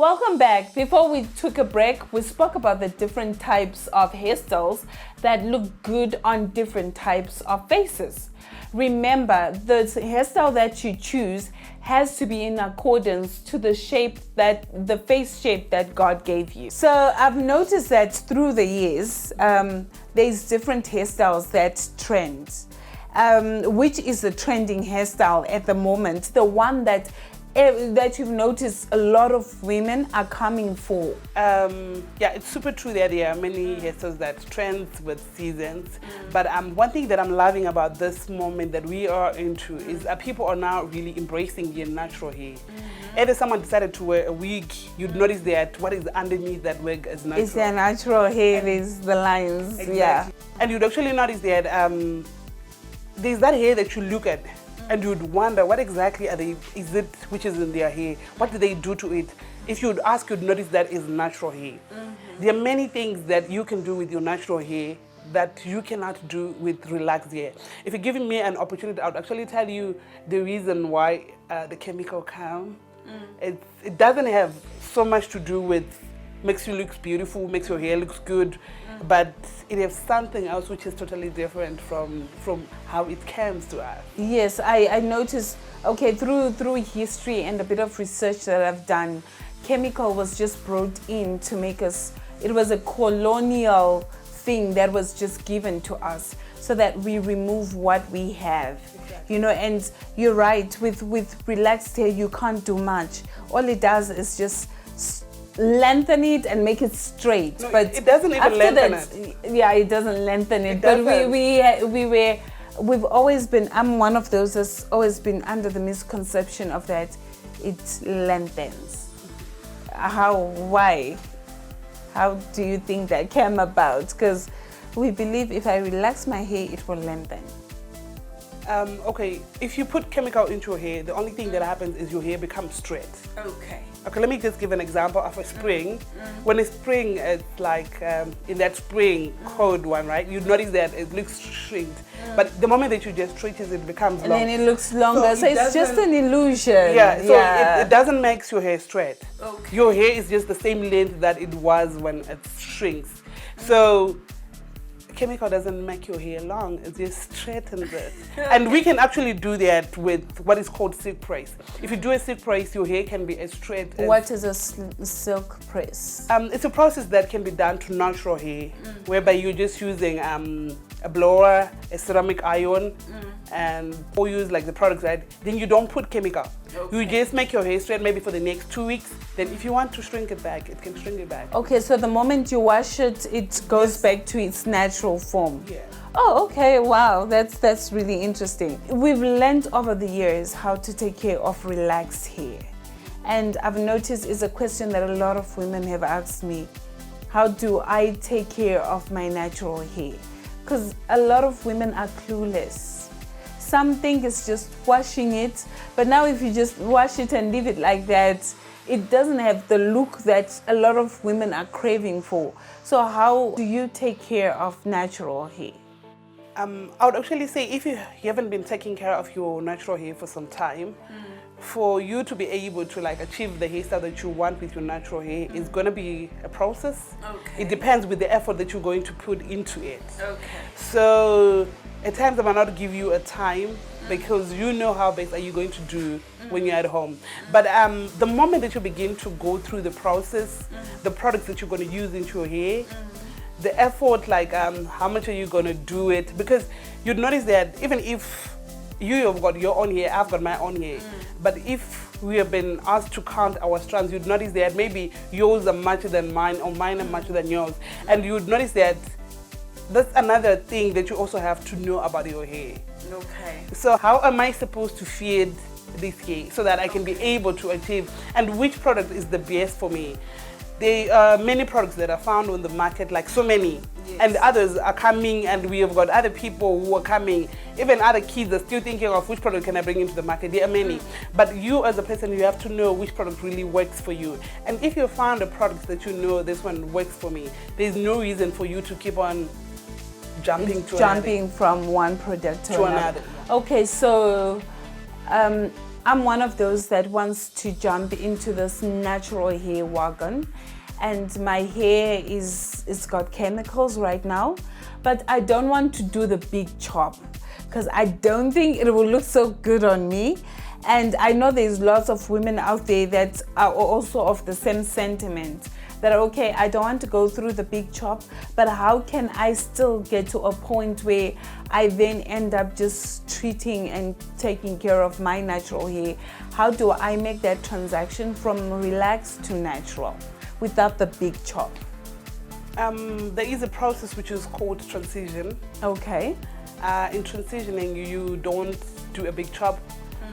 Welcome back. Before we took a break, we spoke about the different types of hairstyles that look good on different types of faces. Remember, the hairstyle that you choose has to be in accordance to the shape the face shape that God gave you. So I've noticed that through the years, there's different hairstyles that trend. Which is the trending hairstyle at the moment? The one that you've noticed a lot of women are coming for. Yeah, it's super true that there are many hairstyles that trends with seasons. But one thing that I'm loving about this moment that we are into is that people are now really embracing their natural hair. If someone decided to wear a wig, you'd notice that what is underneath that wig is natural. It's their natural hair, is the lines, Exactly. yeah. And you'd actually notice that there's that hair that you look at and you'd wonder what exactly which is in their hair, what do they do to it? If you'd ask, you'd notice that is natural hair. There are many things that you can do with your natural hair that you cannot do with relaxed hair. If you're giving me an opportunity, I would actually tell you the reason why the chemical come. It doesn't have so much to do with makes you look beautiful, makes your hair looks good, but it has something else which is totally different from how it comes to us. Yes, I noticed, okay, through history and a bit of research that I've done, chemical was just brought in to make us, it was a colonial thing that was just given to us so that we remove what we have. Exactly. You know, and you're right, with relaxed hair, you can't do much. All it does is just lengthen it and make it straight. No, but it doesn't even lengthen it. Yeah, it doesn't lengthen it. But we've always been, I'm one of those that's always been under the misconception of that it lengthens. Why? How do you think that came about? Because we believe if I relax my hair, it will lengthen. Okay, if you put chemical into your hair, the only thing that happens is your hair becomes straight. Okay, let me just give an example of a spring. When it's spring, it's like in that spring cold one, right? You notice that it looks shrinked. But the moment that you just stretch it becomes long. And then it looks longer. So it's just an illusion. Yeah, so it doesn't make your hair straight. Okay. Your hair is just the same length that it was when it shrinks. So chemical doesn't make your hair long, it just straightens it. And we can actually do that with what is called silk press. If you do a silk press, your hair can be as straight as... What is a silk press? It's a process that can be done to natural hair, whereby you're just using a blower, a ceramic iron, and or use like the products, right? Then you don't put chemical. Okay. You just make your hair straight maybe for the next 2 weeks. Then if you want to shrink it back, it can shrink it back. Okay, so the moment you wash it, it goes back to its natural form. Yeah. Oh, okay, wow, that's really interesting. We've learned over the years how to take care of relaxed hair. And I've noticed it's a question that a lot of women have asked me, how do I take care of my natural hair? Because a lot of women are clueless. Some think it's just washing it, but now if you just wash it and leave it like that, it doesn't have the look that a lot of women are craving for. So how do you take care of natural hair? I would actually say if you haven't been taking care of your natural hair for some time, for you to be able to like achieve the hairstyle that you want with your natural hair is going to be a process. Okay. It depends with the effort that you're going to put into it. Okay. So at times I might not give you a time because you know how best are you going to do when you're at home. But the moment that you begin to go through the process, the products that you're going to use into your hair, the effort, like how much are you going to do it? Because you'd notice that even if you have got your own hair, I've got my own hair. But if we have been asked to count our strands, you'd notice that maybe yours are much than mine or mine are much than yours. And you'd notice that that's another thing that you also have to know about your hair. Okay. So how am I supposed to feed this hair so that I can be able to achieve, and which product is the best for me? There are many products that are found on the market, like so many. Yes. And others are coming, and we have got other people who are coming. Even other kids are still thinking of which product can I bring into the market. There are many. But you as a person, you have to know which product really works for you. And if you found a product that you know this one works for me, there's no reason for you to keep on jumping from one product to another. Okay, so I'm one of those that wants to jump into this natural hair wagon, and my hair it's got chemicals right now, but I don't want to do the big chop because I don't think it will look so good on me. And I know there's lots of women out there that are also of the same sentiment, that okay, I don't want to go through the big chop, but how can I still get to a point where I then end up just treating and taking care of my natural hair? How do I make that transaction from relaxed to natural without the big chop? There is a process which is called transition. Okay. In transitioning, you don't do a big chop,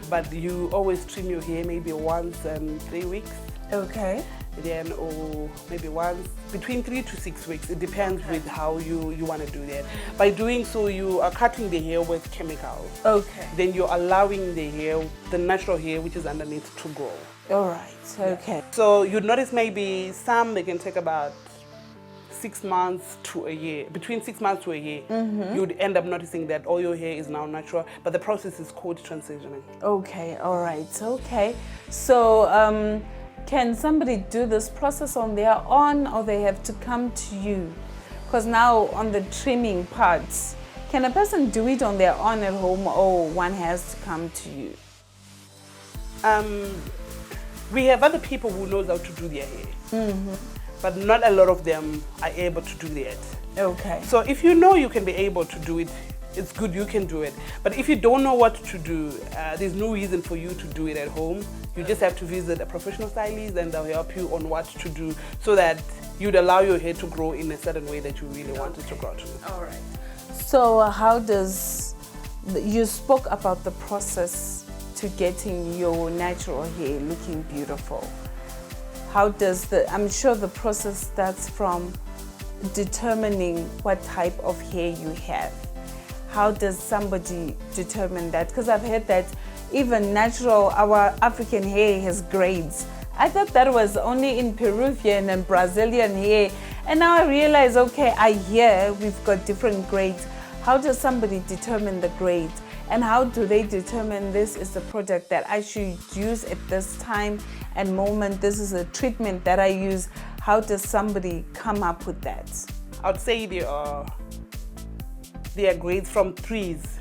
but you always trim your hair maybe once in 3 weeks. Okay. Then, or maybe once, between 3 to 6 weeks. It depends with how you want to do that. By doing so, you are cutting the hair with chemicals. Okay. Then you're allowing the hair, the natural hair which is underneath, to grow. All right. Okay. So you'd notice maybe some, they can take about 6 months to a year, between 6 months to a year. You'd end up noticing that all your hair is now natural, but the process is called transitioning. Okay. All right. Okay. So, can somebody do this process on their own, or they have to come to you? Because now on the trimming parts, can a person do it on their own at home, or one has to come to you? We have other people who knows how to do their hair, but not a lot of them are able to do that. Okay. So if you know you can be able to do it, it's good, you can do it. But if you don't know what to do, there's no reason for you to do it at home. You just have to visit a professional stylist and they'll help you on what to do so that you'd allow your hair to grow in a certain way that you really want it to grow to. All right. So how does, you spoke about the process to getting your natural hair looking beautiful. How does I'm sure the process starts from determining what type of hair you have. How does somebody determine that? Because I've heard that even natural, our African hair has grades. I thought that was only in Peruvian and Brazilian hair. And now I realize, okay, we've got different grades. How does somebody determine the grades? And how do they determine this is the product that I should use at this time and moment? This is a treatment that I use. How does somebody come up with that? I would say there are grades from 3s.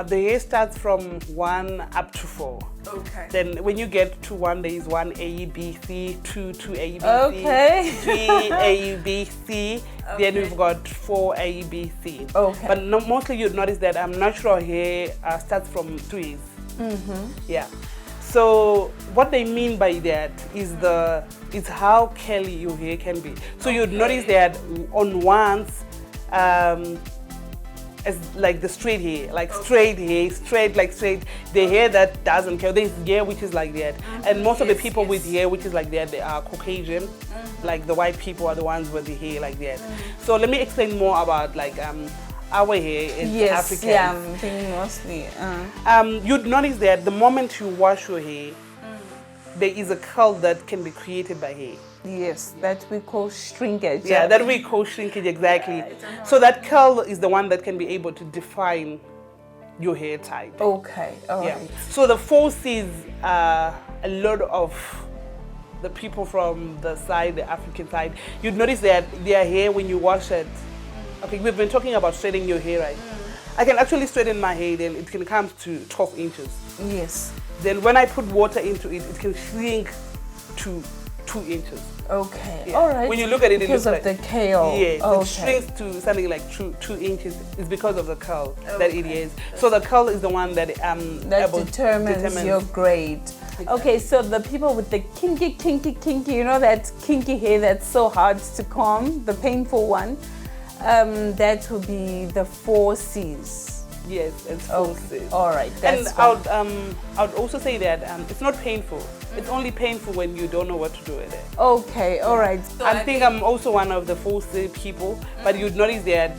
The hair starts from 1 up to 4. Okay. Then when you get to 1, there is 1A, B, C, 2, 2A, B, C, okay. 3A, B, C. Okay. Then we've got 4A, B, C. Okay. But mostly you'd notice that natural hair starts from 3s. Yeah. So what they mean by that is how curly your hair can be. So you'd notice that on 1s, as like the straight hair, like straight hair, straight, the hair that doesn't care. There's hair which is like that. And most of the people with hair which is like that, they are Caucasian. Like the white people are the ones with the hair like that. So let me explain more about like our hair in Africa. Yeah, I'm thinking mostly. You'd notice that the moment you wash your hair, there is a curl that can be created by hair. Yes, that we call shrinkage. Yeah, that we call shrinkage, exactly. So that curl is the one that can be able to define your hair type. Okay, all right. So the 4Cs, a lot of the people from the side, the African side, you'd notice that their hair, when you wash it, okay, we've been talking about straightening your hair, right? I can actually straighten my hair, then it can come to 12 inches. Yes. Then when I put water into it, it can shrink to 2 inches. Okay, all right. When you look at it, because it looks of the kale. Yes, okay. It shrinks to something like 2 inches. It's because of the curl that it is. So the curl is the one that determines your grade. Exactly. Okay, so the people with the kinky, you know that kinky hair that's so hard to comb, the painful one, that will be the 4Cs. Yes, it's 4Cs. All right, that's and I would also say that it's not painful. It's only painful when you don't know what to do with it. Okay, all right. So I think I'm also one of the 4C people, but you'd notice that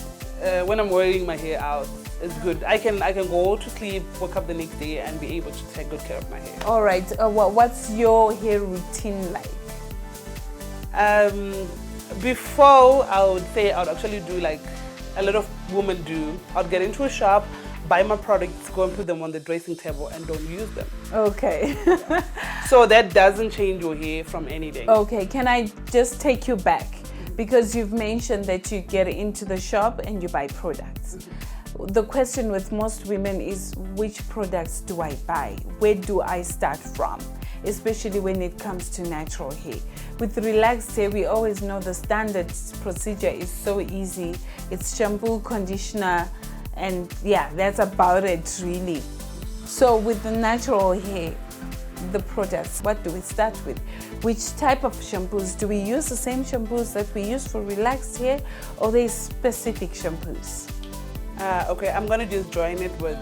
when I'm wearing my hair out, it's good. I can go to sleep, wake up the next day, and be able to take good care of my hair. All right. What's your hair routine like? Before, I would say I would actually do like a lot of women do. I'd get into a shop, buy my products, go and put them on the dressing table and don't use them. Okay. So that doesn't change your hair from any day. Okay, can I just take you back? Because you've mentioned that you get into the shop and you buy products. The question with most women is, which products do I buy? Where do I start from? Especially when it comes to natural hair. With relaxed hair, we always know the standard procedure is so easy. It's shampoo, conditioner, and yeah, that's about it really. So with the natural hair, the products, what do we start with? Which type of shampoos? Do we use the same shampoos that we use for relaxed hair, or are they specific shampoos? Okay, I'm gonna just join it with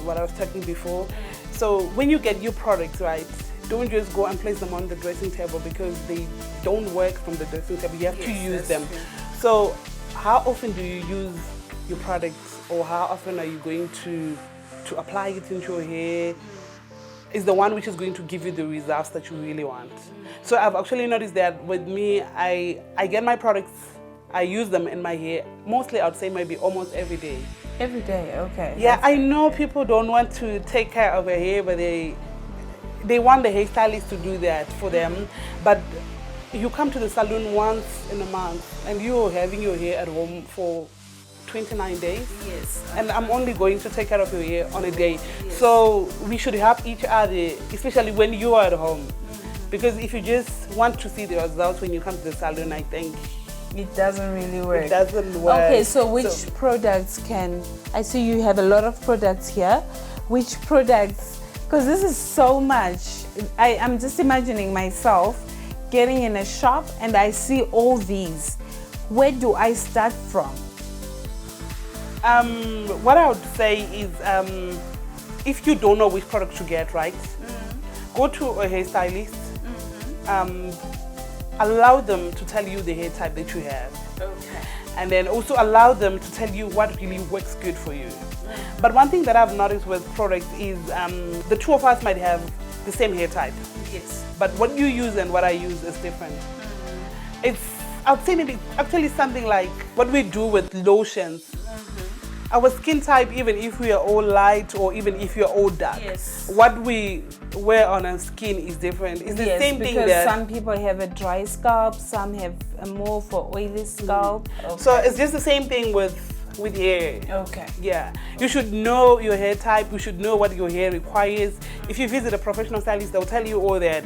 what I was talking before. So when you get your products, right, don't just go and place them on the dressing table, because they don't work from the dressing table. You have to use them. True. So how often do you use your products, or how often are you going to apply it into your hair? Is the one which is going to give you the results that you really want. So I've actually noticed that with me, I get my products, I use them in my hair, mostly I would say maybe almost every day. Every day, okay. Yeah, I know people don't want to take care of their hair, but they want the hairstylist to do that for them. But you come to the salon once in a month and you're having your hair at home for 29 days. Yes. And I'm only going to take care of your hair on a day. Yes. So we should help each other, especially when you are at home. Because if you just want to see the results when you come to the salon, I think it doesn't really work. It doesn't work. Okay, so which products can, I see you have a lot of products here. Which products, because this is so much. I'm just imagining myself getting in a shop and I see all these. Where do I start from? What I would say is, if you don't know which product to get, right, go to a hairstylist, allow them to tell you the hair type that you have. Okay. And then also allow them to tell you what really works good for you. But one thing that I've noticed with products is the two of us might have the same hair type. Yes. But what you use and what I use is different. I'd say maybe actually something like what we do with lotions. Our skin type, even if we are all light or even if you're all dark, yes, what we wear on our skin is different. It's the same thing because that some people have a dry scalp, some have a more for oily scalp. Okay. So it's just the same thing with hair. Okay. Yeah. You should know your hair type. You should know what your hair requires. If you visit a professional stylist, they'll tell you all that.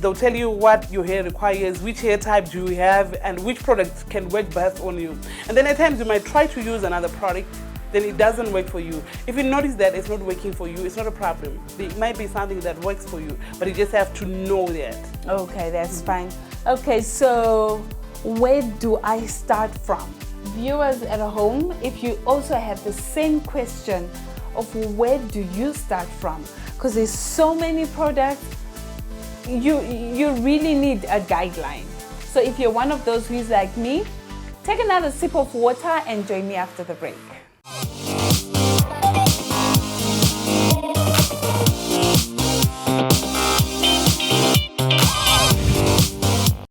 They'll tell you what your hair requires, which hair type do you have, and which products can work best on you. And then at times you might try to use another product, then it doesn't work for you. If you notice that it's not working for you, it's not a problem. It might be something that works for you, but you just have to know that. Okay, that's fine. Okay, so where do I start from? Viewers at home, if you also have the same question of where do you start from, because there's so many products, you really need a guideline. So if you're one of those who's like me, take another sip of water and join me after the break.